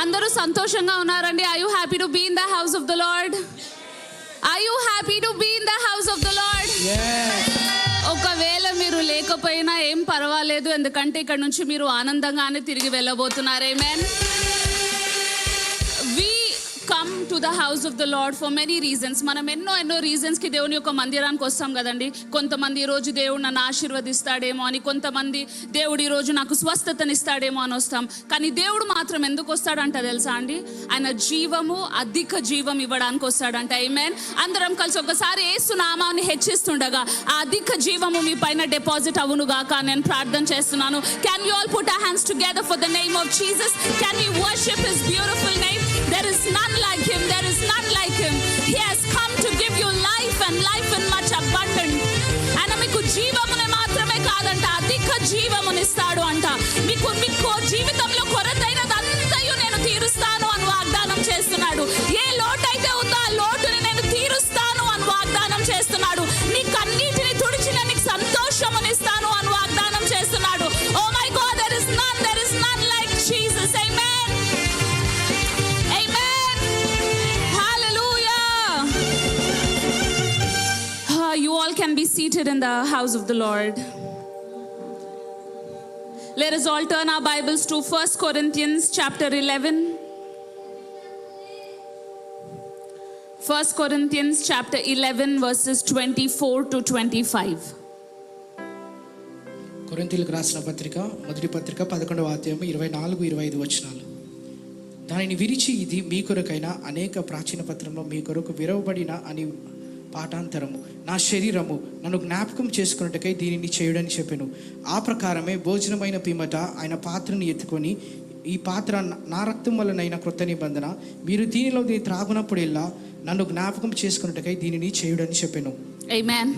అందరూ సంతోషంగా ఉన్నారండి? Are you happy to be in the house of the Lord? Are you happy to be in the house of the Lord? Yes. ఒకవేళ మీరు లేకపోయినా ఏం పర్వాలేదు, ఎందుకంటే ఇక్కడ నుంచి మీరు ఆనందంగానే తిరిగి వెళ్ళబోతున్నారు. Amen. Come to the house of the Lord for many reasons. మనం ఎన్నో రీజన్స్కి దేవుని యొక్క మందిరానికి వస్తాం కదండి. కొంతమంది ఈరోజు దేవుడు నన్ను ఆశీర్వదిస్తాడేమో అని, కొంతమంది దేవుడు ఈరోజు నాకు స్వస్థతనిస్తాడేమో అని వస్తాం. కానీ దేవుడు మాత్రం ఎందుకు వస్తాడంట తెలుసా అండి? ఆయన జీవము, అధిక జీవం ఇవ్వడానికి వస్తాడంట. ఆమేన్. అందరం కలిసి ఒకసారి యేసు నామాన్ని హెచ్చిస్తుండగా ఆ అధిక జీవము మీ పైన డిపాజిట్ అవును గాక నేను ప్రార్థన చేస్తున్నాను. Can you all put our hands together for the name of Jesus? Can we worship his beautiful name? There is none like him. There is none like him. He has come to give you life and life in much abundance. ఆయన మీకు జీవముని మాత్రమే కాదంట, అధిక జీవమునిస్తాడు అంట. మీకు జీవితంలో కొరతైనదంతయు నేను తీరుస్తాను అని వాగ్దానం చేస్తున్నాడు. ఏ లోటైతే ఉందో ఆ లోటుని నేను తీరుస్తాను అని వాగ్దానం చేస్తున్నాడు. నీ కన్నీటిని తుడిచిన నీకు సంతోషమునిస్తాను అని వాగ్దానం చేస్తున్నాడు. Oh my God, there is none like Jesus. Amen. You all can be seated in the house of the Lord. Let us all turn our Bibles to 1 Corinthians chapter 11. 1 Corinthians chapter 11 verses 24 to 25. కొరింథీయులకు రాసిన పత్రిక, మొదటి పత్రిక 11వ అధ్యాయం 24-25 వచనాలు. దానిని విరిచి, ఇది మీ కొరకైన అనేక ప్రాచీన పత్రంలో మీ కొరకు విరవబడిన అని పాఠాంతరము, నా శరీరము నన్ను జ్ఞాపకం చేసుకున్నట్టుకై దీనిని చేయుడని చెప్పాను. ఆ ప్రకారమే భోజనమైన పిమ్మట ఆయన పాత్రను ఎత్తుకొని, ఈ పాత్ర నా రక్తం వలనైన క్రొత్త నిబంధన, మీరు దీనిలో త్రాగునప్పుడెల్లా నన్ను జ్ఞాపకం చేసుకున్నట్టుకై దీనిని చేయుడని చెప్పాను. ఆమేన్.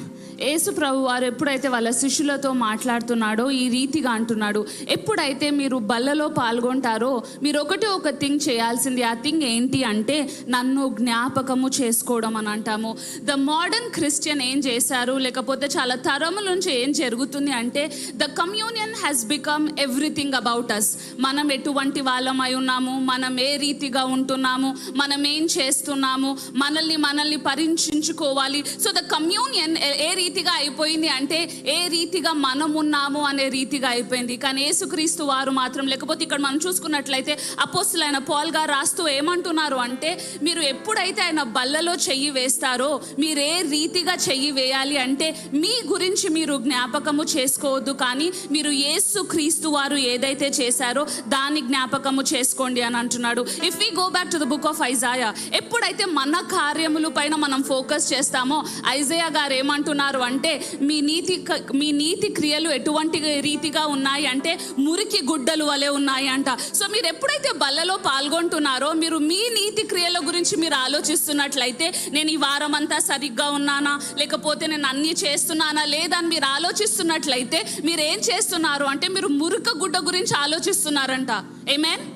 యేసు ప్రభు వారు ఎప్పుడైతే వాళ్ళ శిష్యులతో మాట్లాడుతున్నాడో ఈ రీతిగా అంటున్నాడు, ఎప్పుడైతే మీరు బల్లలో పాల్గొంటారో మీరు ఒక థింగ్ చేయాల్సింది. ఆ థింగ్ ఏంటి అంటే నన్ను జ్ఞాపకము చేసుకోవడం అని అంటాము. ద మోడర్న్ క్రిస్టియన్ ఏం చేశారు, లేకపోతే చాలా తరముల నుంచి ఏం జరుగుతుంది అంటే the communion has become everything about us. మనం ఎటువంటి వాళ్ళమై ఉన్నాము, మనం ఏ రీతిగా ఉంటున్నాము, మనం ఏం చేస్తున్నాము, మనల్ని పరీక్షించుకోవాలి. సో ద కమ్యూనియన్ ఏ రీతిగా అయిపోయింది అంటే ఏ రీతిగా మనం ఉన్నాము అనే రీతిగా అయిపోయింది. కానీ యేసుక్రీస్తు వారు మాత్రం, లేకపోతే ఇక్కడ మనం చూసుకున్నట్లయితే అపోస్తలుడైన పౌలు గారు రాస్తూ ఏమంటున్నారు అంటే, మీరు ఎప్పుడైతే ఆయన బల్లలో చెయ్యి వేస్తారో మీరు ఏ రీతిగా చెయ్యి వేయాలి అంటే మీ గురించి మీరు జ్ఞాపకము చేసుకోవద్దు, కానీ మీరు యేసుక్రీస్తు వారు ఏదైతే చేశారో దాన్ని జ్ఞాపకము చేసుకోండి అని అంటున్నాడు. If we go back to the book of Isaiah, ఎప్పుడైతే మన కార్యముల పైన మనం ఫోకస్ చేస్తామో ఐజాయా గారు ఏమంటున్నారు అంటే మీ నీతి క్రియలు ఎటువంటి రీతిగా ఉన్నాయి అంటే మురికి గుడ్డలు వలె ఉన్నాయి అంట. సో మీరు ఎప్పుడైతే బల్లలో పాల్గొంటున్నారో మీరు మీ నీతి క్రియల గురించి మీరు ఆలోచిస్తున్నట్లయితే, నేను ఈ వారం అంతా సరిగ్గా ఉన్నానా, లేకపోతే నేను అన్నీ చేస్తున్నానా లేదని మీరు ఆలోచిస్తున్నట్లయితే మీరు ఏం చేస్తున్నారు అంటే మీరు మురికి గుడ్డ గురించి ఆలోచిస్తున్నారంట. ఆమేన్.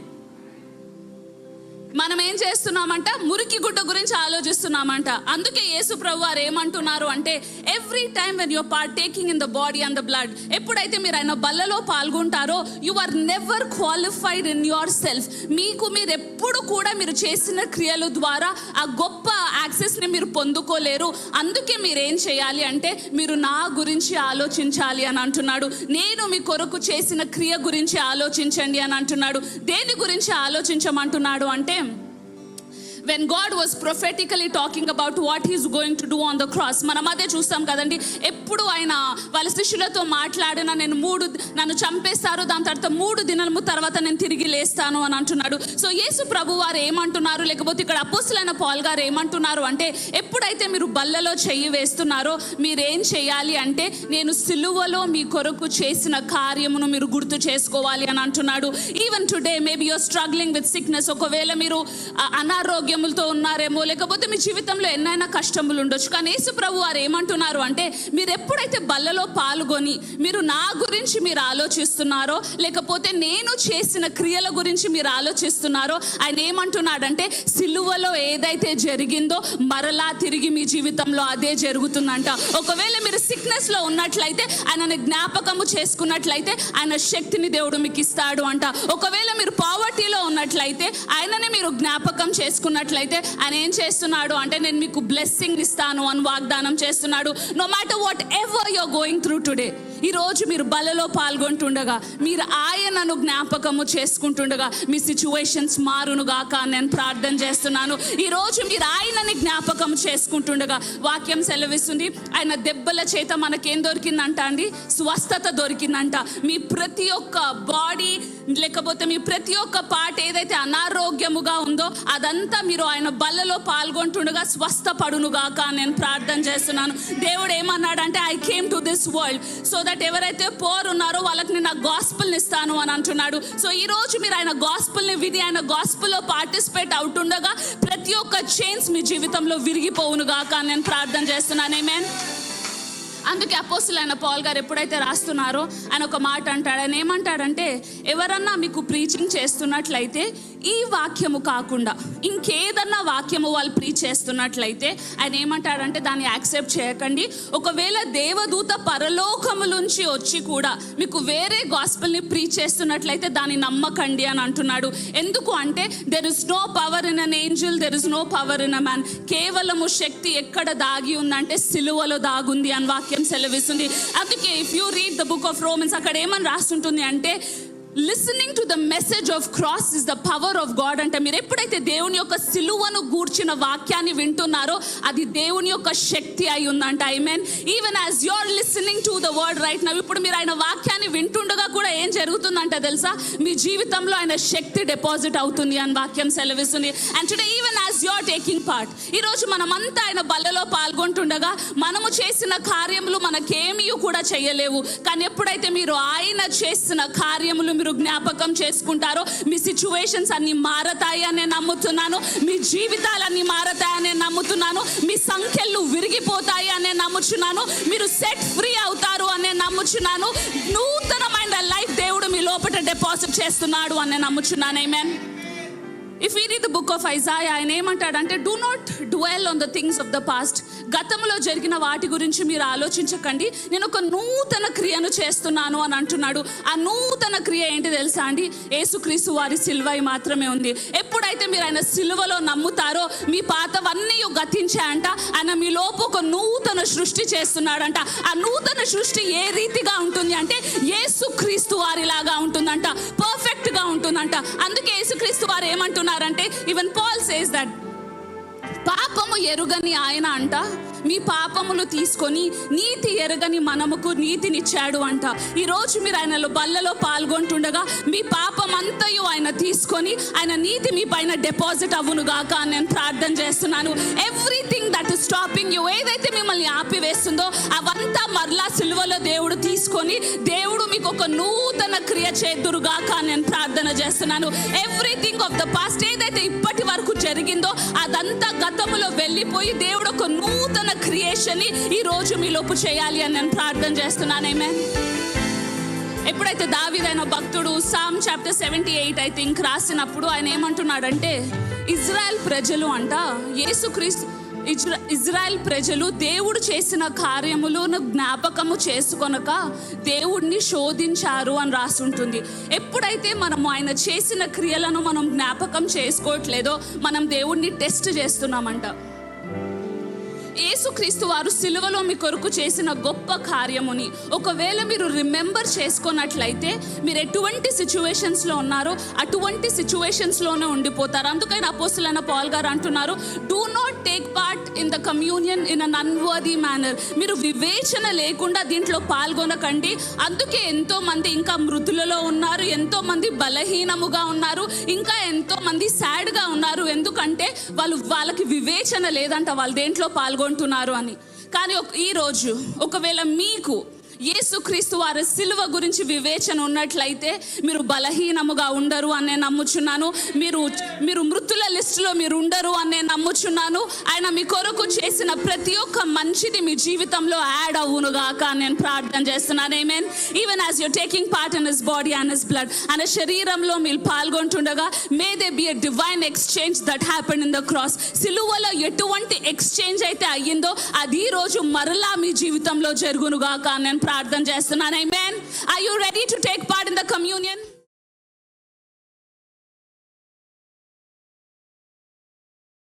మనం ఏం చేస్తున్నామంట, మురికి గుడ్డ గురించి ఆలోచిస్తున్నామంట. అందుకే యేసు ప్రభు వారు ఏమంటున్నారు అంటే every time when you're partaking in the body and the blood, ఎప్పుడైతే మీరు ఆయన బల్లలో పాల్గొంటారో you are never qualified in yourself. మీరు ఎప్పుడు కూడా మీరు చేసిన క్రియల ద్వారా ఆ గొప్ప యాక్సెస్ని మీరు పొందుకోలేరు. అందుకే మీరు ఏం చేయాలి అంటే మీరు నా గురించి ఆలోచించాలి అని అంటున్నాడు. నేను మీ కొరకు చేసిన క్రియ గురించి ఆలోచించండి అని అంటున్నాడు. దేని గురించి ఆలోచించమంటున్నాడు అంటే, when God was prophetically talking about what he's going to do on the cross, మనం అదే చూస్తాం కదండి. ఎప్పుడు ఆయన వాళ్ళ శిష్యులతో మాట్లాడిన నన్ను చంపేస్తారు, దాని తర్వాత 3 దినాల తర్వాత నేను తిరిగి లేస్తాను అని అంటున్నాడు. సో యేసు ప్రభు వారు ఏమంటున్నారు, లేకపోతే ఇక్కడ అపోస్తలుడైన పౌలు గారు ఏమంటున్నారు అంటే ఎప్పుడైతే మీరు బల్లలో చెయ్యి వేస్తున్నారో మీరు ఏం చేయాలి అంటే నేను సిలువలో మీ కొరకు చేసిన కార్యమును మీరు గుర్తు చేసుకోవాలి అని అంటున్నాడు. Even today maybe you're struggling with sickness, ఒకవేళ మీరు అనారోగ్యం భాగ్యములతో ఉన్నారేమో, లేకపోతే మీ జీవితంలో ఎన్నైనా కష్టములు ఉండొచ్చు. కానీ యేసు ప్రభు వారు ఏమంటున్నారు అంటే మీరు ఎప్పుడైతే బల్లలో పాల్గొని మీరు నా గురించి మీరు ఆలోచిస్తున్నారో, లేకపోతే నేను చేసిన క్రియల గురించి మీరు ఆలోచిస్తున్నారో, ఆయన ఏమంటున్నాడంటే సిలువలో ఏదైతే జరిగిందో మరలా తిరిగి మీ జీవితంలో అదే జరుగుతుందంట. ఒకవేళ మీరు సిక్నెస్ లో ఉన్నట్లయితే ఆయనని జ్ఞాపకము చేసుకున్నట్లయితే ఆయన శక్తిని దేవుడు మీకు ఇస్తాడు అంట. ఒకవేళ మీరు పావర్టీలో ఉన్నట్లయితే చేసుకున్నట్లయితే, ఆయనని మీరు జ్ఞాపకం చేసుకున్నట్లయితే ఆయన ఏం చేస్తున్నాడు అంటే నేను మీకు బ్లెస్సింగ్ ఇస్తాను అని వాగ్దానం చేస్తున్నాడు. No matter whatever you're going through today, ఈరోజు మీరు బలలో పాల్గొంటుండగా, మీరు ఆయనను జ్ఞాపకము చేసుకుంటుండగా మీ సిచ్యువేషన్స్ మారునుగాక నేను ప్రార్థన చేస్తున్నాను. ఈరోజు మీరు ఆయనని జ్ఞాపకం చేసుకుంటుండగా వాక్యం సెలవిస్తుంది, ఆయన దెబ్బల చేత మనకేం దొరికిందంట అండి? స్వస్థత దొరికిందంట. మీ ప్రతి ఒక్క బాడీ లేకపోతే మీ ప్రతి ఒక్క పార్ట్ ఏదైతే అనారోగ్యముగా ఉందో అదంతా మీరు ఆయన బలలో పాల్గొంటుండగా స్వస్థపడునుగాక నేను ప్రార్థన చేస్తున్నాను. దేవుడు ఏమన్నాడంటే I came to this world so that ఎవరైతే పోర్ ఉన్నారో వాళ్ళకి నేను ఆ గాస్పుల్ని ఇస్తాను అని అంటున్నాడు. సో ఈ రోజు మీరు ఆయన గాస్పుల్ని విని ఆయన గాస్పుల్లో పార్టిసిపేట్ అవుతుండగా ప్రతి ఒక్క చైన్స్ మీ జీవితంలో విరిగిపోవునుగాక నేను ప్రార్థన చేస్తున్నాను. ఆమేన్. అందుకే అపోస్తలుడైన పౌలు గారు ఎప్పుడైతే రాస్తున్నారో ఆయన ఒక మాట అంటాడు. ఆయన ఏమంటాడంటే ఎవరన్నా మీకు ప్రీచింగ్ చేస్తున్నట్లయితే ఈ వాక్యము కాకుండా ఇంకేదన్నా వాక్యము వాళ్ళు ప్రీచ్ చేస్తున్నట్లయితే ఆయన ఏమంటాడంటే దాన్ని యాక్సెప్ట్ చేయకండి. ఒకవేళ దేవదూత పరలోకము నుంచి వచ్చి కూడా మీకు వేరే గాస్పెల్ని ప్రీచ్ చేస్తున్నట్లయితే దాన్ని నమ్మకండి అని అంటున్నాడు. ఎందుకు అంటే there is no power in an angel, there is no power in a man. కేవలము శక్తి ఎక్కడ దాగి ఉందంటే సిలువలో దాగుంది అని వాక్యం సెలవిస్తుంది. అందుకే if you read the book of Romans అక్కడ ఏమని రాస్తుంటుంది అంటే listening to the message of cross is the power of God. అంటే మీరు ఎప్పుడైతే దేవుని యొక్క సిలువను గూర్చిన వాక్యాన్ని వింటున్నారో అది దేవుని యొక్క శక్తి అయి ఉందంట. Amen. Even as you are listening to the word right now, ఇప్పుడు మీరు ఆయన వాక్యాన్ని వింటుండగా కూడా ఏం జరుగుతుందంట తెలుసా? మీ జీవితంలో ఆయన శక్తి డిపాజిట్ అవుతుంది అని వాక్యం సెలవిస్తుంది. And today even as you are taking part, ఈరోజు మనమంతా ఆయన బలలో పాల్గొంటుండగా మనము చేసిన కార్యములు మనకేమీ కూడా చేయలేవు. కానీ ఎప్పుడైతే మీరు ఆయన చేసిన కార్యములు మీరు జ్ఞాపకం చేసుకుంటారో మీ సిచ్యువేషన్స్ అన్ని మారతాయి అని నమ్ముతున్నాను. మీ జీవితాలన్నీ మారతాయి అని నమ్ముతున్నాను. మీ సంఖ్యలు విరిగిపోతాయి అని నమ్ముచున్నాను. మీరు సెట్ ఫ్రీ అవుతారు అని నమ్ముచున్నాను. నూతనమైన లైఫ్ దేవుడు మీ లోపల డిపాజిట్ చేస్తున్నాడు అని నమ్ముచున్నాను. Amen. If you read the book of Isaiah ఆయన ఏమంటాడంటే do not dwell on the things of the past. గతంలో జరిగిన వాటి గురించి మీరు ఆలోచించకండి, నేను ఒక నూతన క్రియను చేస్తున్నాను అని అంటున్నాడు. ఆ నూతన క్రియ ఏంటి తెలుసా అండి? యేసుక్రీస్తు వారి సిలువ మాత్రమే ఉంది. ఎప్పుడైతే మీరు ఆయన సిలువలో నమ్ముతారో మీ పాతవన్నీ గతించాయంట. ఆయన మీ లోపు ఒక నూతన సృష్టి చేస్తున్నాడంట. ఆ నూతన సృష్టి ఏ రీతిగా ఉంటుంది అంటే యేసుక్రీస్తు వారిలాగా ఉంటుందంట, పర్ఫెక్ట్ గా ఉంటుందంట. అందుకే యేసుక్రీస్తు వారు ఏమంటున్నారంటే ఈవెన్ పాల్ సేస్ దట్ పాపము ఎరుగని ఆయన అంట మీ పాపములు తీసుకొని నీతి ఎరగని మనముకు నీతినిచ్చాడు అంట. ఈరోజు మీరు ఆయన బల్లలో పాల్గొంటుండగా మీ పాపం అంతయు ఆయన తీసుకొని ఆయన నీతి మీ పైన డిపాజిట్ అవ్వునుగాక నేను ప్రార్థన చేస్తున్నాను. Everything that is stopping you, ఏదైతే మిమ్మల్ని ఆపివేస్తుందో అవంతా మరలా సిలువలో దేవుడు తీసుకొని దేవుడు మీకు ఒక నూతన క్రియ చేద్దురుగాక నేను ప్రార్థన చేస్తున్నాను. ఎవ్రీథింగ్ ఆఫ్ ద పాస్ట్ ఏదైతే ఇప్పటి వరకు జరిగిందో అదంతా గతములో వెళ్ళిపోయి దేవుడు ఒక నూతన క్రియేషన్ ని ఈ రోజు మీ లోపు చేయాలి అని నేను ప్రార్థన చేస్తున్నాను. ఆమేన్. ఎప్పుడైతే దావీదైన భక్తుడు సామ్ చాప్టర్ 78 ఐ థింక్ రాసినప్పుడు ఆయన ఏమంటున్నాడంటే ఇజ్రాయెల్ ప్రజలు అంట యేసుక్రీస్తు ఇజ్రాయెల్ ప్రజలు దేవుడు చేసిన కార్యములను జ్ఞాపకము చేసుకొనక దేవుడిని శోధించారు అని రాసుంటుంది. ఎప్పుడైతే మనము ఆయన చేసిన క్రియలను మనం జ్ఞాపకం చేసుకోవట్లేదో మనం దేవుడిని టెస్ట్ చేస్తున్నామంట. యేసుక్రీస్తు వారు సిలువలో మీ కొరకు చేసిన గొప్ప కార్యముని ఒకవేళ మీరు రిమెంబర్ చేసుకున్నట్లయితే మీరు ఎటువంటి సిచ్యువేషన్స్లో ఉన్నారో అటువంటి సిచ్యువేషన్స్లోనే ఉండిపోతారు. అందుకని అపోస్తలుడైన పౌలు గారు అంటున్నారు do not take part in the communion in an unworthy manner. మీరు వివేచన లేకుండా దీంట్లో పాల్గొనకండి. అందుకే ఎంతో మంది ఇంకా మృతులలో ఉన్నారు, ఎంతో మంది బలహీనముగా ఉన్నారు, ఇంకా ఎంతో మంది సాడ్గా ఉన్నారు. ఎందుకంటే వాళ్ళకి వివేచన లేదంట వాళ్ళు దేంట్లో పాల్గొంటున్నారు అని. కానీ ఈరోజు ఒకవేళ మీకు యేసుక్రీస్తు వారి సిలువ గురించి వివేచన ఉన్నట్లయితే మీరు బలహీనముగా ఉండరు అని నేను నమ్ముచున్నాను. మీరు మృతుల లిస్టులో మీరు ఉండరు అని నేను నమ్ముచున్నాను. ఆయన మీ కొరకు చేసిన ప్రతి ఒక్క మంచిది మీ జీవితంలో యాడ్ అవునుగాక నేను ప్రార్థన చేస్తున్నాను. Amen. Even as you're taking part in his body and his blood, ఆయన శరీరంలో మీరు పాల్గొంటుండగా may they be a divine exchange that happened in the cross. సిలువలో ఎటువంటి ఎక్స్చేంజ్ అయితే అయ్యిందో అది ఈ రోజు మరలా మీ జీవితంలో జరుగునుగాక నేను ప్రార్థన చేస్తున్నాను. ఆమేన్. Are you ready to take part in the communion?